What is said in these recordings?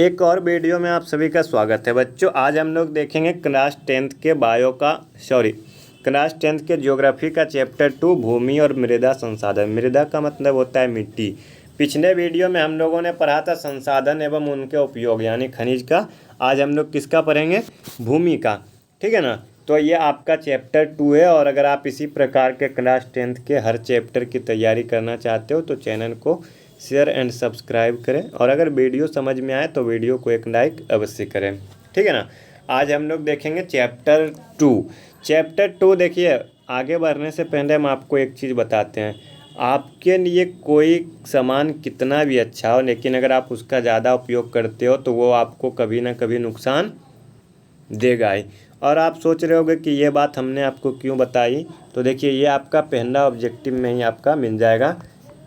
एक और वीडियो में आप सभी का स्वागत है बच्चों। आज हम लोग देखेंगे क्लास 10th के क्लास 10th के ज्योग्राफी का चैप्टर 2 भूमि और मृदा संसाधन। मृदा का मतलब होता है मिट्टी। पिछले वीडियो में हम लोगों ने पढ़ा था संसाधन एवं उनके उपयोग यानी खनिज का। आज हम लोग किसका पढ़ेंगे? भूमि का। ठीक है ना। तो ये आपका चैप्टर 2 है और अगर आप इसी प्रकार के क्लास 10th के हर चैप्टर की तैयारी करना चाहते हो तो चैनल को शेयर एंड सब्सक्राइब करें और अगर वीडियो समझ में आए तो वीडियो को एक लाइक अवश्य करें। ठीक है ना। आज हम लोग देखेंगे चैप्टर 2 देखिए, आगे बढ़ने से पहले हम आपको एक चीज़ बताते हैं। आपके लिए कोई सामान कितना भी अच्छा हो लेकिन अगर आप उसका ज़्यादा उपयोग करते हो तो वो आपको कभी ना कभी नुकसान देगा ही। और आप सोच रहे होगे कि ये बात हमने आपको क्यों बताई, तो देखिए ये आपका पहला ऑब्जेक्टिव में ही आपका मिल जाएगा।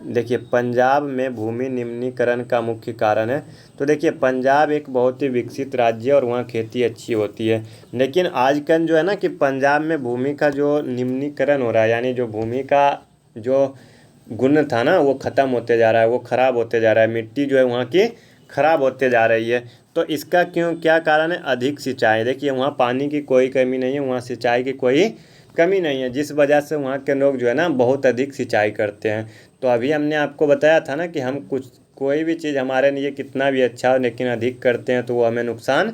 देखिए पंजाब में भूमि निम्नीकरण का मुख्य कारण है। तो देखिए पंजाब एक बहुत ही विकसित राज्य है और वहाँ खेती अच्छी होती है, लेकिन आजकल जो है ना कि पंजाब में भूमि का जो निम्नीकरण हो रहा है यानी जो भूमि का जो गुण था ना वो ख़त्म होते जा रहा है, वो ख़राब होते जा रहा है। मिट्टी जो है वहाँ की ख़राब होते जा रही है। तो इसका क्या कारण है? अधिक सिंचाई। देखिए वहाँ पानी की कोई कमी नहीं है, वहाँ सिंचाई की कोई कमी नहीं है, जिस वजह से वहाँ के लोग जो है ना बहुत अधिक सिंचाई करते हैं। तो अभी हमने आपको बताया था ना कि हम कोई भी चीज़ हमारे लिए कितना भी अच्छा हो लेकिन अधिक करते हैं तो वो हमें नुकसान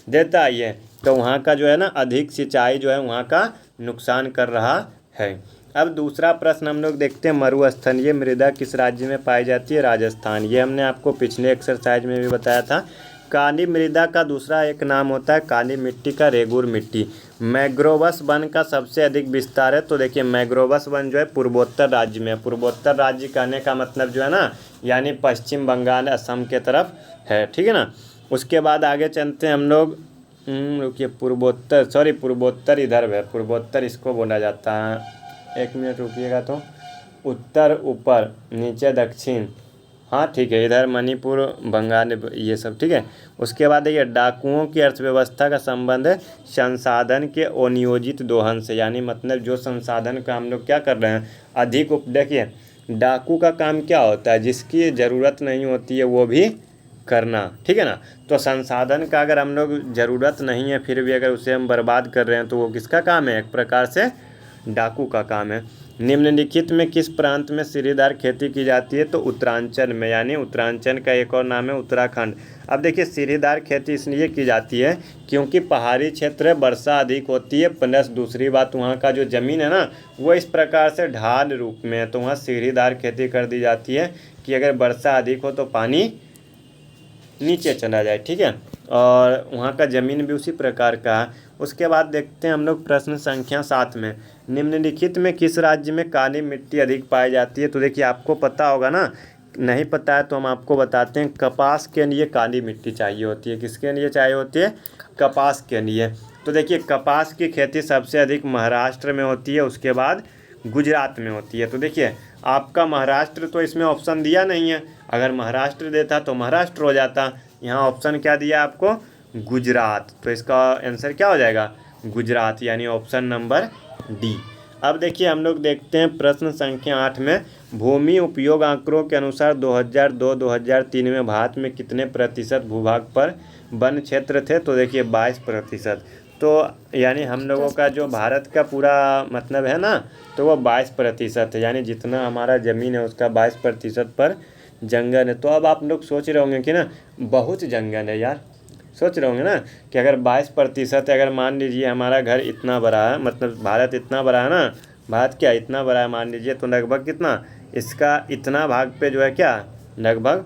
देता ही है। तो वहाँ का जो है ना अधिक सिंचाई जो है वहाँ का नुकसान कर रहा है। अब दूसरा प्रश्न हम लोग देखते हैं, मरुस्थलीय मृदा किस राज्य में पाई जाती है? राजस्थान। ये हमने आपको पिछले एक्सरसाइज में भी बताया था। काली मृदा का दूसरा एक नाम होता है काली मिट्टी का रेगुर मिट्टी। मैग्रोवस वन का सबसे अधिक विस्तार है। तो देखिए मैग्रोवस वन जो है पूर्वोत्तर राज्य में है। पूर्वोत्तर राज्य कहने का मतलब जो है ना यानी पश्चिम बंगाल असम के तरफ है। ठीक है ना। उसके बाद आगे चलते हैं हम लोग। रुकिए, पूर्वोत्तर इधर है, पूर्वोत्तर इसको बोला जाता है। एक मिनट रुकिएगा। तो उत्तर ऊपर, नीचे दक्षिण, हाँ ठीक है, इधर मणिपुर बंगाल ये सब ठीक है। उसके बाद देखिए डाकुओं की अर्थव्यवस्था का संबंध है संसाधन के अनियोजित दोहन से, यानी मतलब जो संसाधन का हम लोग क्या कर रहे हैं अधिक देखिए डाकू का काम क्या होता है? जिसकी ज़रूरत नहीं होती है वो भी करना। ठीक है ना। तो संसाधन का अगर हम लोग ज़रूरत नहीं है फिर भी अगर उसे हम बर्बाद कर रहे हैं तो वो किसका काम है? एक प्रकार से डाकू का काम है। निम्नलिखित में किस प्रांत में सीढ़ीदार खेती की जाती है? तो उत्तरांचल में, यानी उत्तरांचल का एक और नाम है उत्तराखंड। अब देखिए सीढ़ीदार खेती इसलिए की जाती है क्योंकि पहाड़ी क्षेत्र है, वर्षा अधिक होती है, प्लस दूसरी बात वहाँ का जो ज़मीन है ना वो इस प्रकार से ढाल रूप में है, तो वहाँ सीढ़ीदार खेती कर दी जाती है कि अगर वर्षा अधिक हो तो पानी नीचे चला जाए। ठीक है। और वहाँ का ज़मीन भी उसी प्रकार का है। उसके बाद देखते हैं हम लोग प्रश्न संख्या 7 में, निम्नलिखित में किस राज्य में काली मिट्टी अधिक पाई जाती है? तो देखिए आपको पता होगा ना, नहीं पता है तो हम आपको बताते हैं। कपास के लिए काली मिट्टी चाहिए होती है। किसके लिए चाहिए होती है? कपास के लिए। तो देखिए कपास की खेती सबसे अधिक महाराष्ट्र में होती है, उसके बाद गुजरात में होती है। तो देखिए आपका महाराष्ट्र तो इसमें ऑप्शन दिया नहीं है, अगर महाराष्ट्र देता तो महाराष्ट्र हो जाता। यहाँ ऑप्शन क्या दिया आपको? गुजरात। तो इसका आंसर क्या हो जाएगा? गुजरात, यानी ऑप्शन नंबर डी। अब देखिए हम लोग देखते हैं प्रश्न संख्या 8 में, भूमि उपयोग आंकड़ों के अनुसार 2002-2003 में भारत में कितने प्रतिशत भूभाग पर वन क्षेत्र थे? तो देखिए 22%। तो यानी हम लोगों का जो भारत का पूरा मतलब है ना तो वो 22% है, यानी जितना हमारा ज़मीन है उसका 22% पर जंगल है। तो अब आप लोग सोच रहे होंगे कि ना बहुत जंगल है यार, सोच रहे होंगे ना कि अगर 22% है, अगर मान लीजिए हमारा घर इतना बड़ा है, मतलब भारत इतना बड़ा है ना, भारत क्या इतना बड़ा है मान लीजिए, तो लगभग कितना इसका इतना भाग पे जो है क्या लगभग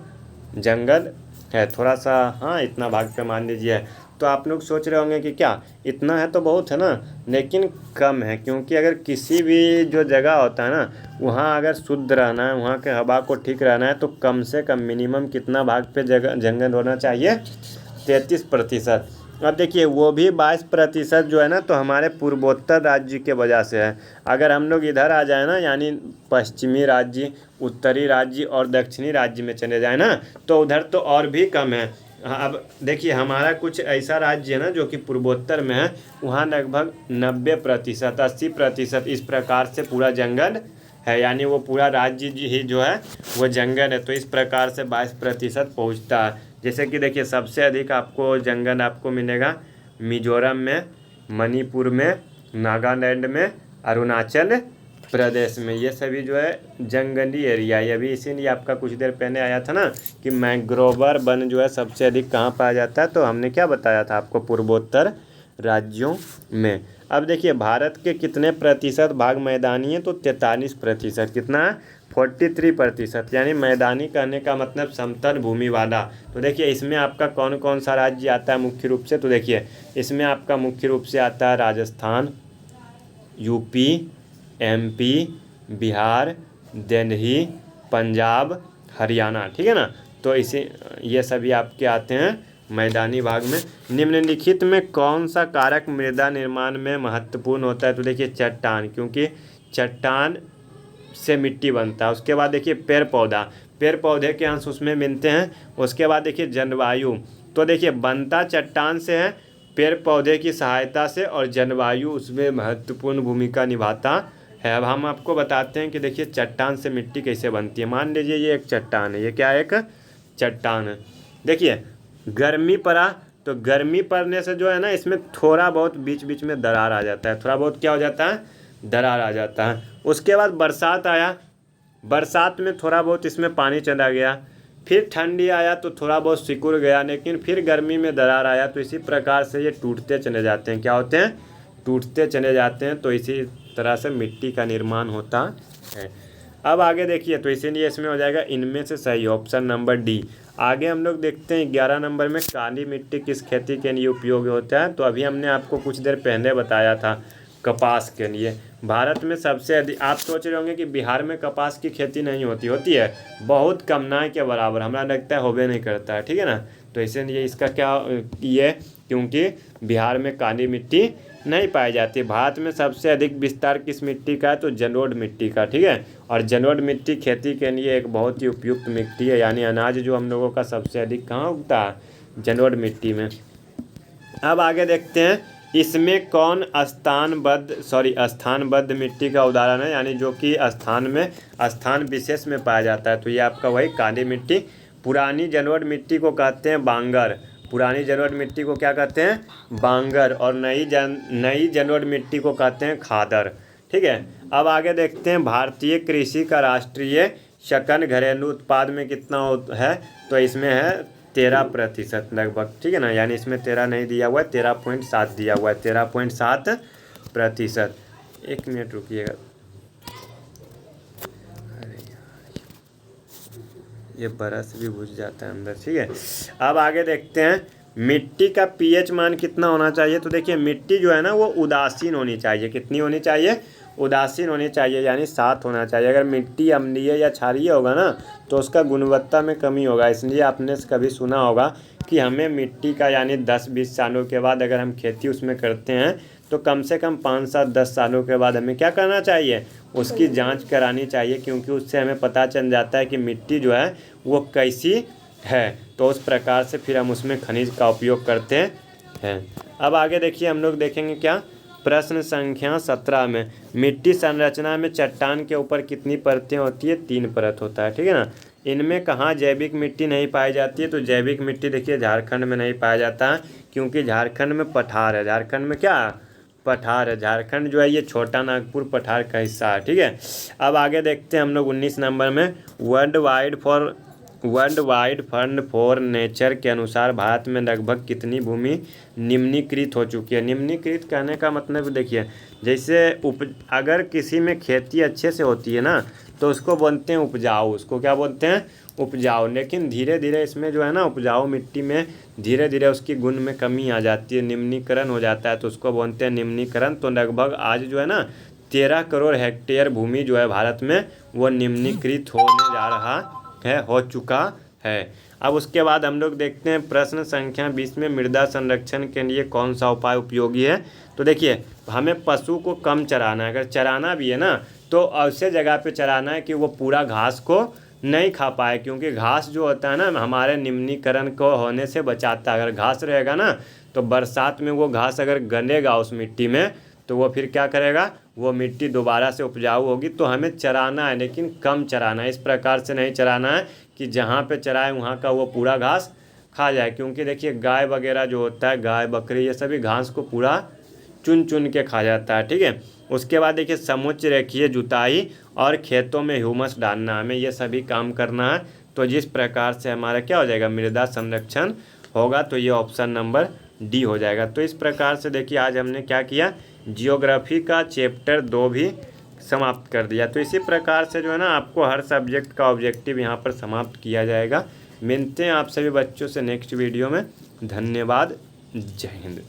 जंगल है, थोड़ा सा हाँ इतना भाग पे मान लीजिए। तो आप लोग सोच रहे होंगे कि क्या इतना है तो बहुत है ना, लेकिन कम है, क्योंकि अगर किसी भी जो जगह होता है ना वहाँ अगर शुद्ध रहना है, वहाँ के हवा को ठीक रहना है तो कम से कम मिनिमम कितना भाग पे जंगल होना चाहिए? 33%। अब देखिए वो भी 22% जो है ना तो हमारे पूर्वोत्तर राज्य के वजह से है। अगर हम लोग इधर आ जाए ना यानी पश्चिमी राज्य, उत्तरी राज्य और दक्षिणी राज्य में चले जाए ना तो उधर तो और भी कम है। अब देखिए हमारा कुछ ऐसा राज्य है ना जो कि पूर्वोत्तर में है, वहाँ लगभग 90%, 80% इस प्रकार से पूरा जंगल है, यानी वो पूरा राज्य ही जो है वो जंगल है। तो इस प्रकार से 22% पहुँचता है। जैसे कि देखिए सबसे अधिक आपको जंगल आपको मिलेगा मिजोरम में, मणिपुर में, नागालैंड में, अरुणाचल प्रदेश में। ये सभी जो है जंगली एरिया है। अभी इसीलिए आपका कुछ देर पहले आया था ना कि मैंग्रोवर वन जो है सबसे अधिक कहाँ पाया जाता है, तो हमने क्या बताया था आपको, पूर्वोत्तर राज्यों में। अब देखिए भारत के कितने प्रतिशत भाग मैदानी है, तो 43%। कितना है? 43%, यानी मैदानी कहने का मतलब समतल भूमि वाला। तो देखिए इसमें आपका कौन कौन सा राज्य आता है मुख्य रूप से, तो देखिए इसमें आपका मुख्य रूप से आता है राजस्थान, यूपी, एमपी, बिहार, दिल्ली, पंजाब, हरियाणा, ठीक है ना। तो इसे ये सभी आपके आते हैं मैदानी भाग में। निम्नलिखित में कौन सा कारक मृदा निर्माण में महत्वपूर्ण होता है, तो देखिए चट्टान, क्योंकि चट्टान से मिट्टी बनता है। उसके बाद देखिए पेड़ पौधा, पेड़ पौधे के अंश उसमें मिलते हैं। उसके बाद देखिए जलवायु, तो देखिए बनता चट्टान से है, पेड़ पौधे की सहायता से, और जलवायु उसमें महत्वपूर्ण भूमिका निभाता है। अब हम आपको बताते हैं कि देखिए चट्टान से मिट्टी कैसे बनती है। मान लीजिए ये एक चट्टान है, ये क्या है? एक चट्टान है। देखिए गर्मी पड़ा, तो गर्मी पड़ने से जो है ना इसमें थोड़ा बहुत बीच बीच में दरार आ जाता है, थोड़ा बहुत क्या हो जाता है? दरार आ जाता है। उसके बाद बरसात आया, बरसात में थोड़ा बहुत इसमें पानी चला गया, फिर ठंडी आया तो थोड़ा बहुत सिकुड़ गया, लेकिन फिर गर्मी में दरार आया। तो इसी प्रकार से ये टूटते चले जाते हैं। क्या होते हैं? टूटते चले जाते हैं। तो इसी तरह से मिट्टी का निर्माण होता है। अब आगे देखिए, तो इसीलिए इसमें हो जाएगा इनमें से सही ऑप्शन नंबर डी। आगे हम लोग देखते हैं 11 नंबर में काली मिट्टी किस खेती के लिए उपयोगी होता है। तो अभी हमने आपको कुछ देर पहले बताया था कपास के लिए। भारत में सबसे अधिक, आप सोच रहे होंगे कि बिहार में कपास की खेती नहीं होती, होती है बहुत कम, ना के बराबर, हमरा लगता है होबे नहीं करता है, ठीक है ना। तो इसलिए इसका क्या ये, क्योंकि बिहार में काली मिट्टी नहीं पाई जाती। भारत में सबसे अधिक विस्तार किस मिट्टी का है, तो जलोढ़ मिट्टी का, ठीक है। और जलोढ़ मिट्टी खेती के लिए एक बहुत ही उपयुक्त मिट्टी है, यानी अनाज जो हम लोगों का सबसे अधिक कहाँ उगता है? जलोढ़ मिट्टी में। अब आगे देखते हैं, इसमें कौन स्थानबद्ध मिट्टी का उदाहरण है, यानी जो कि स्थान विशेष में पाया जाता है। तो ये आपका वही काली मिट्टी। पुरानी जलोढ़ मिट्टी को कहते हैं बांगर, पुरानी जलोढ़ मिट्टी को क्या कहते हैं? बांगर। और नई जलोढ़ मिट्टी को कहते हैं खादर, ठीक है। अब आगे देखते हैं, भारतीय कृषि का राष्ट्रीय सकल घरेलू उत्पाद में कितना है, तो इसमें है 13% लगभग, ठीक है ना। यानी इसमें 13 नहीं दिया हुआ है, 13.7 दिया हुआ है, 13.7%। एक मिनट रुकिएगा, ये बरस भी घुस जाता है अंदर, ठीक है। अब आगे देखते हैं, मिट्टी का पीएच मान कितना होना चाहिए। तो देखिए मिट्टी जो है ना वो उदासीन होनी चाहिए। कितनी होनी चाहिए? उदासीन होनी चाहिए, यानी 7 होना चाहिए। अगर मिट्टी अम्लीय या क्षारीय होगा ना तो उसका गुणवत्ता में कमी होगा। इसलिए आपने कभी सुना होगा कि हमें मिट्टी का, यानी 10-20 सालों के बाद अगर हम खेती उसमें करते हैं तो कम से कम 5-7-10 सालों के बाद हमें क्या करना चाहिए? उसकी जांच करानी चाहिए, क्योंकि उससे हमें पता चल जाता है कि मिट्टी जो है वो कैसी है। तो उस प्रकार से फिर हम उसमें खनिज का उपयोग करते हैं। अब आगे देखिए, हम लोग देखेंगे क्या, प्रश्न संख्या 17 में मिट्टी संरचना में चट्टान के ऊपर कितनी परतें होती है? 3 परत होता है, ठीक है ना। इनमें कहाँ जैविक मिट्टी नहीं पाई जाती है? तो जैविक मिट्टी देखिए झारखंड में नहीं पाया जाता है, क्योंकि झारखंड में पठार है। झारखंड में क्या? पठार है। झारखंड जो है ये छोटा नागपुर पठार का हिस्सा है, ठीक है। अब आगे देखते हैं हम लोग 19 नंबर में, world wide fund for nature के अनुसार भारत में लगभग कितनी भूमि निम्नीकृत हो चुकी है? निम्नीकृत कहने का मतलब देखिए, जैसे अगर किसी में खेती अच्छे से होती है ना तो उसको बोलते हैं उपजाऊ, उसको क्या बोलते हैं? उपजाऊ। लेकिन धीरे धीरे इसमें जो है ना उपजाऊ मिट्टी में धीरे धीरे उसकी गुण में कमी आ जाती है, निम्नीकरण हो जाता है, तो उसको बोलते हैं निम्नीकरण। तो लगभग आज जो है ना 13 करोड़ हेक्टेयर भूमि जो है भारत में वो निम्नीकृत होने जा रहा है, हो चुका है। अब उसके बाद हम लोग देखते हैं प्रश्न संख्या 20 में मृदा संरक्षण के लिए कौन सा उपाय उपयोगी है। तो देखिए हमें पशु को कम चराना है, अगर चराना भी है ना तो ऐसे जगह पे चराना है कि वो पूरा घास को नहीं खा पाए, क्योंकि घास जो होता है ना हमारे निम्नीकरण को होने से बचाता है। अगर घास रहेगा ना तो बरसात में वो घास अगर गलेगा उस मिट्टी में तो वो फिर क्या करेगा? वो मिट्टी दोबारा से उपजाऊ होगी। तो हमें चराना है, लेकिन कम चराना है, इस प्रकार से नहीं चराना है कि जहाँ पे चराए वहाँ का वो पूरा घास खा जाए, क्योंकि देखिए गाय वगैरह जो होता है, गाय बकरी ये सभी घास को पूरा चुन चुन के खा जाता है, ठीक है। उसके बाद देखिए समुच्च रेखीय जुताई और खेतों में ह्यूमस डालना, हमें ये सभी काम करना है। तो जिस प्रकार से हमारा क्या हो जाएगा, मृदा संरक्षण होगा, तो ये ऑप्शन नंबर डी हो जाएगा। तो इस प्रकार से देखिए आज हमने क्या किया, जियोग्राफी का चैप्टर 2 भी समाप्त कर दिया। तो इसी प्रकार से जो है ना आपको हर सब्जेक्ट का ऑब्जेक्टिव यहाँ पर समाप्त किया जाएगा। मिलते हैं आप सभी बच्चों से नेक्स्ट वीडियो में। धन्यवाद। जय हिंद।